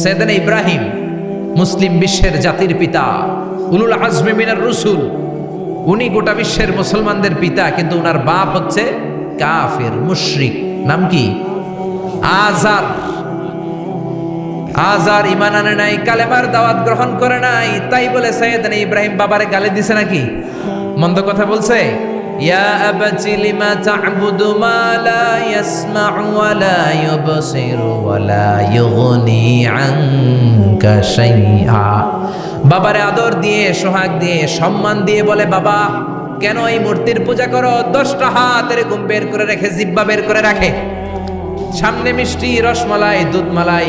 সাইয়েদনা ইব্রাহিম মুসলিম বিশ্বের জাতির পিতা, উলুল আজমি মিনার রসুল, উনি গোটা বিশ্বের মুসলমানদের পিতা, কিন্তু উনার বাপ হচ্ছে কাফের মুশরিক। নাম কি? আজার। আজার ঈমান আনে নাই, কালেমার দাওয়াত গ্রহণ করে নাই, তাই বলে সাইয়েদনা ইব্রাহিম বাবারে গালি দিছে নাকি? মন্দ কথা বলছে? ইয়া আবাতি লিমা তা'বুদু মা লা ইয়াসমা'ু ওয়া লা ইউবসিরু ওয়া লা ইউগনি আনকা শাইআ। বাবারে আদর দিয়ে, সোহাগ দিয়ে, সম্মান দিয়ে বলে, বাবা কেন এই মূর্তির পূজা করো? 10টা হাত এরকম বের করে রেখে, জিহ্বা বের করে রাখে, সামনে মিষ্টি, রসমালাই, দুধমালাই,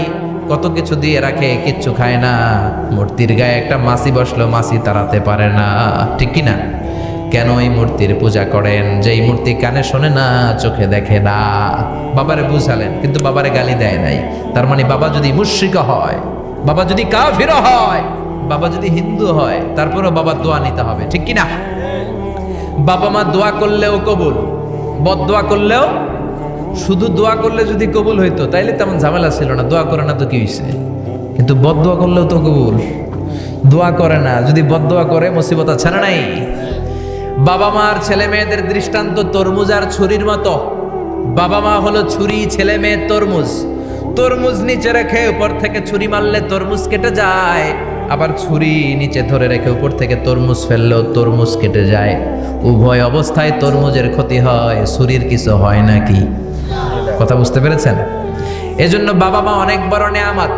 কত কিছু দিয়ে রাখে, কিচ্ছু খায় না। মূর্তির গায়ে একটা মাছি বসলো, মাছি তাড়াতে পারে না, ঠিক কি না? কেন এই মূর্তির পূজা করেন? যেই মূর্তি কানে শোনে না, চোখে দেখে না। বাবারে বুঝালেন, কিন্তু বাবারে গালি দেয় নাই। তার মানে বাবা যদি মুশরিক হয়, বাবা যদি কাফির হয়, বাবা যদি হিন্দু হয়, তারপরেও বাবার দোয়া নিতে হবে, ঠিক কি না? বাবা মা দোয়া করলেও কবুল, বদদোয়া করলেও। শুধু দোয়া করলে যদি কবুল হইতো তাইলে তেমন ঝামেলা ছিল না, দোয়া করে না তো কি হইছে? কিন্তু বদদোয়া করলেও তো কবুল। দোয়া করে না, যদি বদদোয়া করে মুসিবত আছে না নাই? বাবা মার ছেলে মেয়েদের দৃষ্টান্ত তরমুজ আর ছুরির মতো। বাবা মা হলো ছুরি, ছেলে মেয়ে তরমুজ। তরমুজ নিচে রেখে উপর থেকে ছুরি মারলে তরমুজ কেটে যায়, আবার ছুরি নিচে ধরে রেখে উপর থেকে তরমুজ ফেললেও তরমুজ কেটে যায়। উভয় অবস্থায় তরমুজের ক্ষতি হয়, ছুরির কিছু হয় নাকি? কথা বুঝতে পেরেছেন? এজন্য বাবা মা অনেক বড় নেয়ামত।